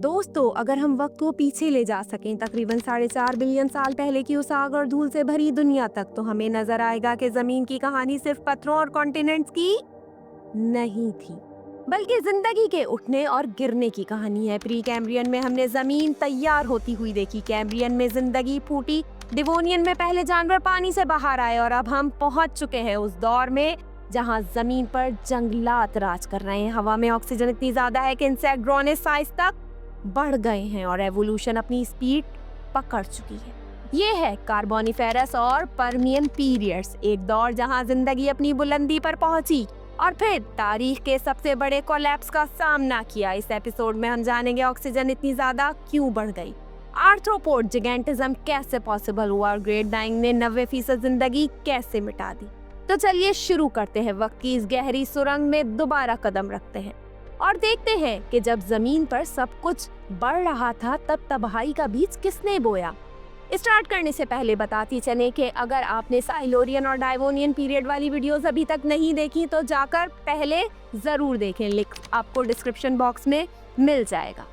दोस्तों, अगर हम वक्त को पीछे ले जा सकें तकरीबन 4.5 बिलियन साल पहले की उस आग और धूल से भरी दुनिया तक, तो हमें नजर आएगा कि जमीन की कहानी सिर्फ पत्थरों और कॉन्टिनेंट्स की नहीं थी, बल्कि जिंदगी के उठने और गिरने की कहानी है। प्री कैम्ब्रियन में हमने जमीन तैयार होती हुई देखी, कैम्ब्रियन में जिंदगी फूटी, डिवोनियन में पहले जानवर पानी से बाहर आए, और अब हम पहुंच चुके हैं उस दौर में जहां जमीन पर जंगलात राज कर रहे हैं। हवा में ऑक्सीजन इतनी ज्यादा है कि इंसेक्ट ग्रोने साइज तक बढ़ गए हैं और एवोल्यूशन अपनी स्पीड पकड़ चुकी है। ये है कार्बोनिफेरस और पर्मियन पीरियड्स, एक दौर जहां जिंदगी अपनी बुलंदी पर पहुंची और फिर तारीख के सबसे बड़े कोलैप्स का सामना किया। इस एपिसोड में हम जानेंगे ऑक्सीजन इतनी ज्यादा क्यों बढ़ गई, आर्थ्रोपोड जिगेंटिज्म कैसे पॉसिबल हुआ और ग्रेट डाइंग ने 90% जिंदगी कैसे मिटा दी। तो चलिए शुरू करते हैं, वक्त की इस गहरी सुरंग में दोबारा कदम रखते हैं और देखते हैं कि जब जमीन पर सब कुछ बढ़ रहा था तब तबाही का बीज किसने बोया। स्टार्ट करने से पहले बताती चले कि अगर आपने साइलोरियन और डाइवोनियन पीरियड वाली वीडियोस अभी तक नहीं देखी तो जाकर पहले जरूर देखें, लिंक आपको डिस्क्रिप्शन बॉक्स में मिल जाएगा।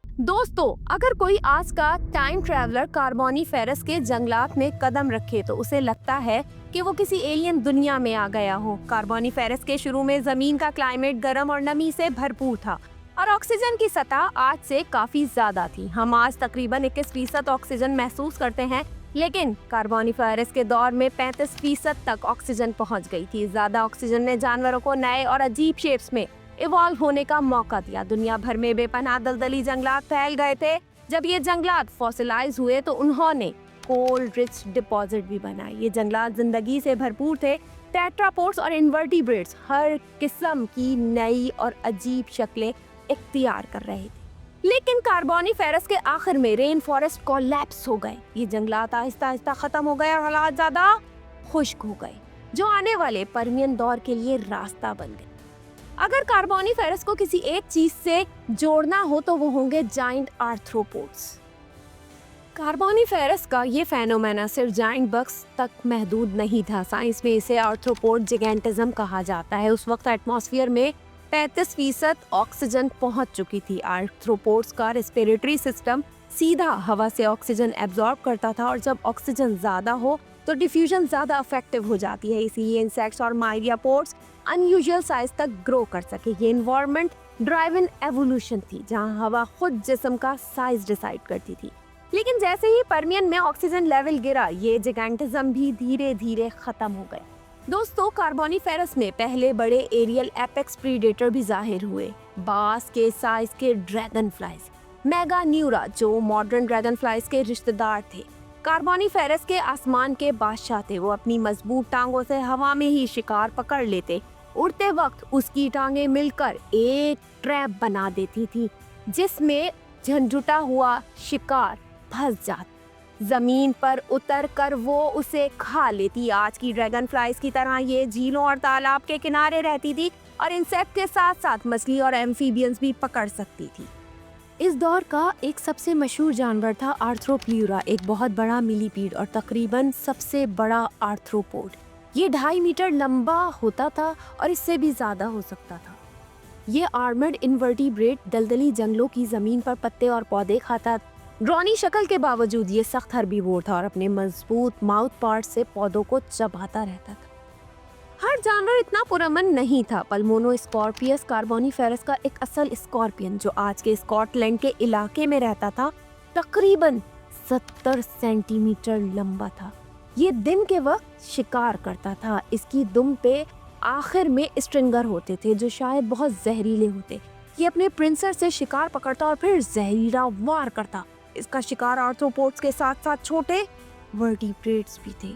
दोस्तों, अगर कोई आज का टाइम ट्रैवलर कार्बोनिफेरस के जंगलात में कदम रखे तो उसे लगता है कि वो किसी एलियन दुनिया में आ गया हो। कार्बोनिफेरस के शुरू में जमीन का क्लाइमेट गर्म और नमी से भरपूर था और ऑक्सीजन की सतह आज से काफी ज्यादा थी। हम आज तकरीबन 21% ऑक्सीजन महसूस करते हैं, लेकिन कार्बोनिफेरस के दौर में 35% तक ऑक्सीजन पहुंच गई थी। ज्यादा ऑक्सीजन ने जानवरों को नए और अजीब शेप्स में इवॉल्व होने का मौका दिया। दुनिया भर में बेपनाह दलदली जंगलात फैल गए थे। जब ये जंगलात फॉसिलाइज हुए तो उन्होंने कोल्ड रिच डिपॉजिट भी बनाए। ये जंगलात जिंदगी से भरपूर थे। टेट्रापोड्स और इन्वर्टिब्रेट्स हर किस्म की नई और अजीब शक्लें इख्तियार कर रहे थे। लेकिन कार्बोनिफेरस के आखिर में रेन फॉरेस्ट कोलैप्स हो गए। ये जंगलात आहिस्ता आहिस्ता खत्म हो गए और हालात ज्यादा खुश्क हो गए, जो आने वाले पर्मियन दौर के लिए रास्ता बन गए। अगर कार्बोनिफेरस को किसी एक चीज से जोड़ना हो तो वो होंगे जाइंट आर्थ्रोपोड्स। कार्बोनिफेरस का ये फेनोमेना सिर्फ जाइंट बग्स तक महदूद नहीं था। साइंस में इसे आर्थ्रोपोड जिगेंटिज्म कहा जाता है। उस वक्त एटमॉस्फेयर में 35% ऑक्सीजन पहुंच चुकी थी। आर्थ्रोपोड्स का रेस्पिरेटरी सिस्टम सीधा हवा से ऑक्सीजन एब्जॉर्ब करता था और जब ऑक्सीजन ज्यादा हो तो डिफ्यूजन ज्यादा इफेक्टिव हो जाती है। इसीलिए इंसेक्ट्स और माइरियापोड्स अनयूजुअल साइज तक ग्रो कर सके। ये एनवायरनमेंट ड्राइवन एवोल्यूशन थी, जहां हवा खुद जिस्म का साइज डिसाइड करती थी। लेकिन जैसे ही पर्मियन में ऑक्सीजन लेवल गिरा, ये जिगेंटिज्म भी धीरे धीरे खत्म हो गए। दोस्तों, कार्बोनिफेरस में पहले बड़े एरियल एपेक्स प्रीडेटर भी जाहिर हुए। बास के साइज के ड्रैगन फ्लाइज, मेगान्यूरा, जो मॉडर्न ड्रैगन फ्लाइज के रिश्तेदार थे, कार्बोनिफेरस के आसमान के बादशाह थे। वो अपनी मजबूत टांगों से हवा में ही शिकार पकड़ लेते। उड़ते वक्त उसकी टांगें मिलकर एक ट्रैप बना देती थी, जिसमें झंझुटा हुआ शिकार फंस जाता। जमीन पर उतर कर वो उसे खा लेती। आज की ड्रैगन फ्लाइज की तरह ये झीलों और तालाब के किनारे रहती थी और इंसेक्ट के साथ साथ मछली और एम्फीबियंस भी पकड़ सकती थी। इस दौर का एक सबसे मशहूर जानवर था आर्थ्रोप्ल्यूरा, एक बहुत बड़ा मिलीपीड और तकरीबन सबसे बड़ा आर्थ्रोपोड। ये 2.5 मीटर लंबा होता था और इससे भी ज्यादा हो सकता था। ये आर्मर्ड इन्वर्टिब्रेट दलदली जंगलों की जमीन पर पत्ते और पौधे खाता। ड्रॉनी शक्ल के बावजूद ये सख्त हर्बीवोर था और अपने मजबूत माउथ पार्ट से पौधों को चबाता रहता था। हर जानवर इतना पुरअमन नहीं था। पल्मोनोस्कॉर्पियस कार्बोनिफेरस का एक असल स्कॉर्पियन, जो आज के स्कॉटलैंड के इलाके में रहता था, तकरीबन 70 सेंटीमीटर लंबा था। ये दिन के वक्त शिकार करता था। इसकी दुम पे आखिर में स्ट्रिंगर होते थे, जो शायद बहुत जहरीले होते। ये अपने प्रिंसर से शिकार पकड़ता और फिर जहरीला वार करता। इसका शिकार आर्थ्रोपोड्स के साथ साथ छोटे वर्टिब्रेट्स भी थे।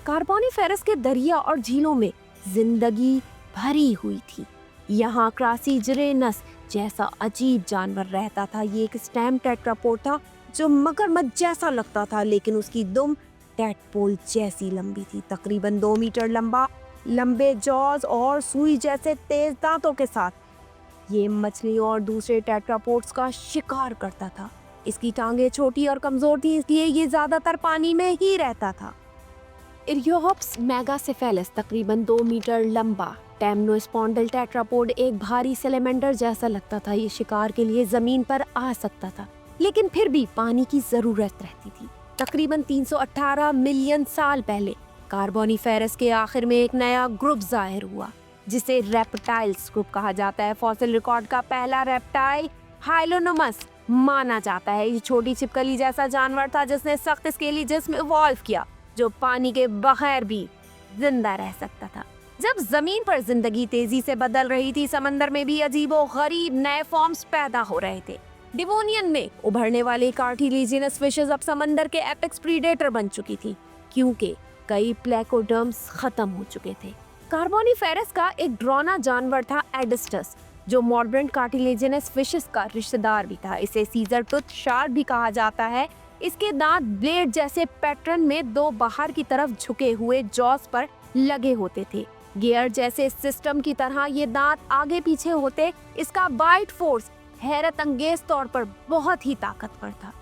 कार्बोनिफेरस के दरिया और झीलों में जिंदगी भरी हुई थी। यहाँ क्रासीजिरेनस जैसा अजीब जानवर रहता था। ये एक स्टैम टेट्रापोड था जो मगरमच्छ जैसा लगता था, लेकिन उसकी दुम टैडपोल जैसी लंबी थी। तकरीबन 2 मीटर लंबा, लंबे जॉज और सुई जैसे तेज दांतों के साथ ये मछलियों और दूसरे टेट्रापोड्स का शिकार करता था। इसकी टांगें छोटी और कमजोर थी, इसलिए ये ज्यादातर पानी में ही रहता था। इरियोप्स मेगासेफेलस तकरीबन 2 मीटर लंबा टेम्नोस्पॉन्डल टेट्रापोड एक भारी सेलेमेंडर जैसा लगता था। ये शिकार के लिए जमीन पर आ सकता था, लेकिन फिर भी पानी की जरूरत रहती थी। तकरीबन 318 मिलियन साल पहले कार्बोनिफेरस के आखिर में एक नया ग्रुप जाहिर हुआ, जिसे रेप्टाइल्स ग्रुप कहा जाता है। फॉसिल रिकॉर्ड का पहला रेप्टाइल हाइलोनोमस माना जाता है। ये छोटी छिपकली जैसा जानवर था जिसने सख्त स्केली जिस्म इवॉल्व किया, जो पानी के बगैर भी जिंदा रह सकता था। जब जमीन पर जिंदगी तेजी से बदल रही थी, समंदर में भी अजीबोगरीब नए फॉर्म्स पैदा हो रहे थे। डिवोनियन में उभरने वाली कार्टिलेजिनस फिशेस अब समंदर के एपेक्स प्रीडेटर बन चुकी थी, क्योंकि कई प्लेकोडर्म्स खत्म हो चुके थे। कार्बोनिफेरस का एक ड्रोना जानवर था एडिस्टस, जो मॉडर्न कार्टिलेजिनस फिशेस का रिश्तेदार भी था। इसे सीजर टूथ शार्क भी कहा जाता है। इसके दांत ब्लेड जैसे पैटर्न में दो बाहर की तरफ झुके हुए जॉस पर लगे होते थे। गियर जैसे सिस्टम की तरह ये दांत आगे पीछे होते। इसका बाइट फोर्स हैरत अंगेज तौर पर बहुत ही ताकतवर था।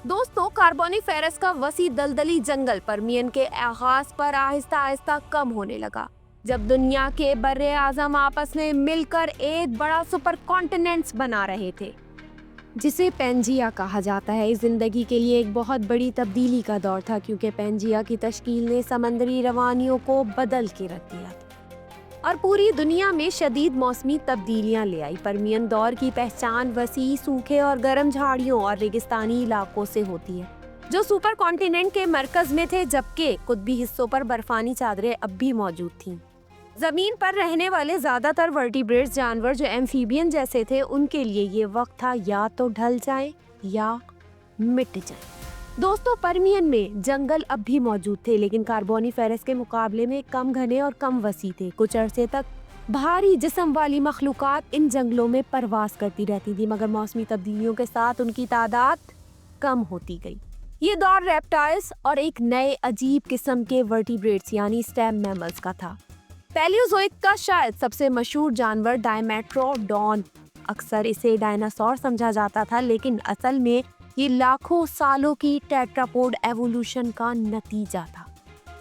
दोस्तों, कार्बोनिफेरस का वसी दलदली जंगल पर्मियन के आगाज पर आहिस्ता आहिस्ता कम होने लगा, जब दुनिया के बर्रे आजम आपस में मिलकर एक बड़ा सुपर कॉन्टिनेंट्स बना रहे थे, जिसे पेंजिया कहा जाता है। इस जिंदगी के लिए एक बहुत बड़ी तब्दीली का दौर था, क्योंकि पेंजिया की तश्कील ने समंदरी रवानियों को बदल के रख दिया था और पूरी दुनिया में शदीद मौसमी तब्दीलियां ले आई। पर्मियन दौर की पहचान वसी, सूखे और गर्म झाड़ियों और रेगिस्तानी इलाकों से होती है, जो सुपर कॉन्टिनेंट के मरकज में थे, जबकि कुतबी हिस्सों पर बर्फानी चादरें अब भी मौजूद थीं। जमीन पर रहने वाले ज्यादातर वर्टिब्रेट्स जानवर जो एम्फीबियन जैसे थे, उनके लिए ये वक्त था या तो ढल जाए या मिट जाए। दोस्तों, पर्मियन में जंगल अब भी मौजूद थे, लेकिन कार्बोनिफेरस के मुकाबले में कम घने और कम वसी थे। कुछ अरसे तक भारी जिस्म वाली मखलूकात इन जंगलों में परवास करती रहती थी, मगर मौसमी तब्दीलियों के साथ उनकी तादाद कम होती गई। ये दौर रेप्टाइल्स और एक नए अजीब किस्म के वर्टिब्रेट्स यानी स्टेम मैमल्स का था। पैलियोजोइक का शायद सबसे मशहूर जानवर डायमेट्रोडॉन, अक्सर इसे डायनासोर समझा जाता था, लेकिन असल में ये लाखों सालों की टेट्रापोड एवोल्यूशन का नतीजा था,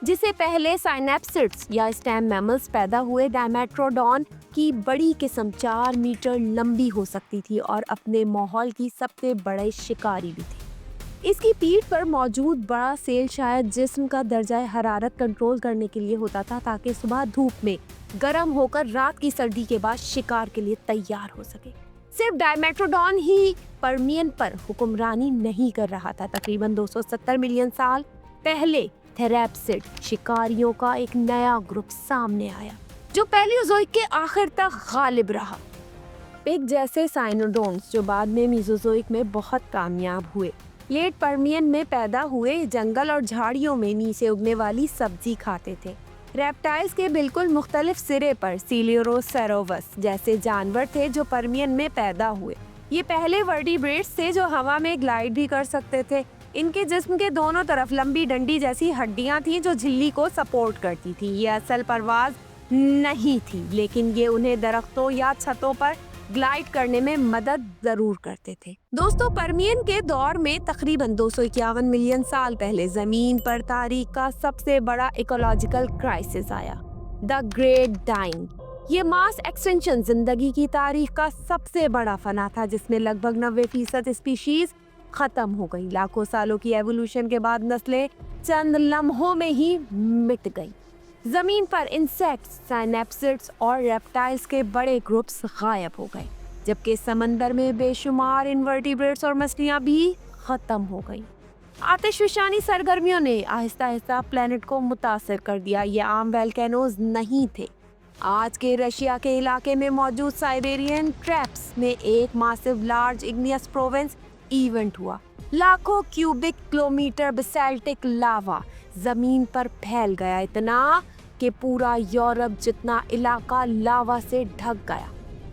जिसे पहले साइनेप्सिड्स या स्टेम मैमल्स पैदा हुए। डायमेट्रोडॉन की बड़ी किस्म 4 मीटर लंबी हो सकती थी और अपने माहौल की सबसे बड़े शिकारी भी थी। इसकी पीठ पर मौजूद बड़ा सेल शायद जिस्म का दर्जा हरारत कंट्रोल करने के लिए होता था, ताकि सुबह धूप में गर्म होकर रात की सर्दी के बाद शिकार के लिए तैयार हो सके। सिर्फ डायमेट्रोडॉन ही पर्मियन पर हुक्मरानी नहीं कर रहा था। तकरीबन 270 मिलियन साल पहले थेरैप्सिड शिकारियों का एक नया ग्रुप सामने आया, जो पैलियोजोइक के आखिर तक गालिब रहा। पिग जैसे साइनोडोन्स, जो बाद में मीजोजोइक में बहुत कामयाब हुए, लेट पर्मियन में पैदा हुए, जंगल और झाड़ियों में नीचे उगने वाली सब्जी खाते थे। रेप्टाइल्स के बिल्कुल मुख्तलिफ सिरे पर सीलियोरोसेरोवस जैसे जानवर थे, जो पर्मियन में पैदा हुए। ये पहले वर्टिब्रेट्स थे जो हवा में ग्लाइड भी कर सकते थे। इनके जिस्म के दोनों तरफ लंबी डंडी जैसी हड्डियां थीं, जो झिल्ली को सपोर्ट करती थी। ये असल परवाज नहीं थी, लेकिन ये उन्हें दरख्तों या छतों पर ग्लाइड करने में मदद जरूर करते थे। दोस्तों, पर्मियन के दौर में तकरीबन 251 मिलियन साल पहले जमीन पर तारीख का सबसे बड़ा इकोलॉजिकल क्राइसिस आया, द ग्रेट डाइंग। ये मास एक्सटेंशन जिंदगी की तारीख का सबसे बड़ा फना था, जिसमें लगभग 90% स्पीशीज खत्म हो गई। लाखों सालों की एवोल्यूशन के बाद नस्लें चंद लम्हों में ही मिट गई। जमीन पर इंसेक्ट्स, साइनेप्सिड्स और रेप्टाइल्स के बड़े ग्रुप्स गायब हो गए, जबकि समंदर में बेशुमार इनवर्टिब्रेट्स और मछलियां भी खत्म हो गई। आतिशफशानी सरगर्मियों ने आहिस्ता आहिस्ता प्लेनेट को मुतासर कर दिया। ये आम वोल्केनोज नहीं थे। आज के रशिया के इलाके में मौजूद साइबेरियन ट्रैप्स में एक massive large igneous province event हुआ। लाखों क्यूबिक किलोमीटर बेसाल्टिक लावा जमीन पर फैल गया, इतना कि पूरा यूरोप जितना इलाका लावा से ढक गया।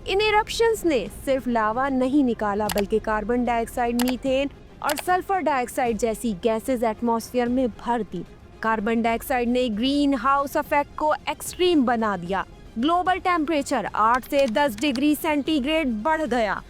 इन इरप्शंस ने सिर्फ लावा नहीं निकाला, बल्कि कार्बन डाइऑक्साइड, मीथेन और सल्फर डाइऑक्साइड जैसी गैसेस एटमॉस्फेयर में भर दी। कार्बन डाइऑक्साइड ने ग्रीन हाउस इफेक्ट को एक्सट्रीम बना दिया। ग्लोबल टेम्परेचर 8 से 10 डिग्री सेंटीग्रेड बढ़ गया।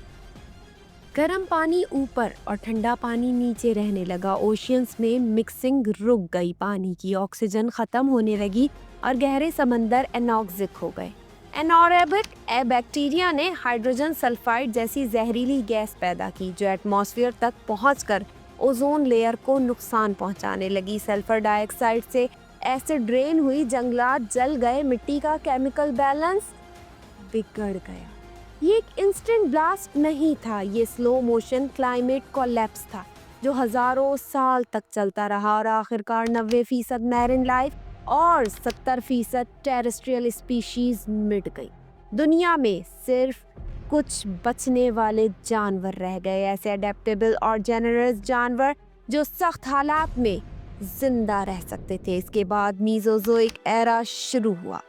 गर्म पानी ऊपर और ठंडा पानी नीचे रहने लगा। ओशियंस में मिक्सिंग रुक गई, पानी की ऑक्सीजन खत्म होने लगी और गहरे समंदर एनॉक्सिक हो गए। एनारोबिक बैक्टीरिया ने हाइड्रोजन सल्फाइड जैसी जहरीली गैस पैदा की जो एटमॉस्फेयर तक पहुंचकर ओजोन लेयर को नुकसान पहुंचाने लगी। सल्फर डाइऑक्साइड से एसिड रेन हुई, जंगलात जल गए, मिट्टी का केमिकल बैलेंस बिगड़ गया। ये एक इंस्टेंट ब्लास्ट नहीं था, ये स्लो मोशन क्लाइमेट कोलैप्स था जो हजारों साल तक चलता रहा और आखिरकार 90% मैरिन लाइफ और 70% टेरेस्ट्रियल स्पीशीज मिट गई। दुनिया में सिर्फ कुछ बचने वाले जानवर रह गए, ऐसे अडेप्टेबल और जेनरस जानवर जो सख्त हालात में जिंदा रह सकते थे। इसके बाद मीजोजोइक एरा शुरू हुआ।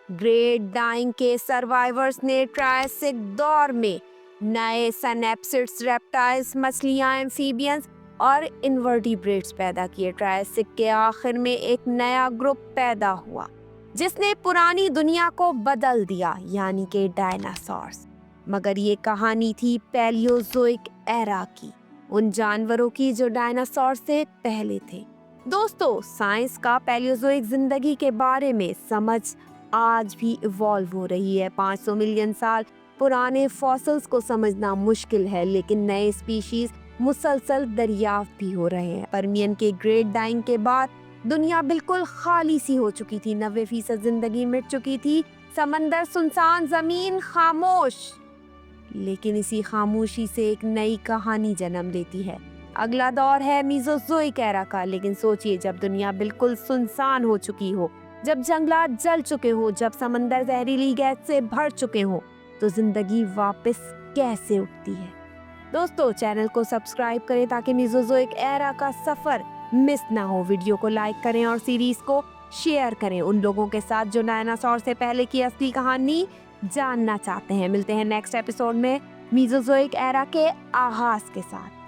ग्रेट डाइंग के सर्वाइवर्स ने ट्रायसिक दौर में नए सनेप्सिड्स, रेप्टाइल्स, मछलियां, एम्फीबियंस और इन्वर्टिब्रेट्स पैदा किए। ट्रायसिक के आखिर में एक नया ग्रुप पैदा हुआ जिसने पुरानी दुनिया को बदल दिया, यानी कि डायनासोर्स। मगर ये कहानी थी पैलियोजोइक एरा की, उन जानवरों की जो डायनासोर से पहले थे। दोस्तों, साइंस का पैलियोजोइक जिंदगी के बारे में समझ आज भी इवॉल्व हो रही है। 500 मिलियन साल पुराने फॉसिल्स को समझना मुश्किल है, लेकिन नए स्पीशीज मुसलसल दरियाफ्त भी हो रहे हैं। पर्मियन के ग्रेट डाइंग के बाद दुनिया बिल्कुल खाली सी हो चुकी थी। 90% जिंदगी मिट चुकी थी, समंदर सुनसान, जमीन खामोश। लेकिन इसी खामोशी से एक नई कहानी जन्म लेती है। अगला दौर है मीजोजोइक एरा का। लेकिन सोचिए, जब दुनिया बिल्कुल सुनसान हो चुकी हो, जब जंगलात जल चुके हो, जब समंदर जहरीली गैस से भर चुके हो, तो जिंदगी वापस कैसे उठती है। दोस्तों, चैनल को सब्सक्राइब करें ताकि मीजोजोइक एरा का सफर मिस ना हो। वीडियो को लाइक करें और सीरीज को शेयर करें उन लोगों के साथ जो डायनासोर से पहले की असली कहानी जानना चाहते हैं। मिलते हैं नेक्स्ट एपिसोड में मीजोजोइक एरा के आगाज के साथ।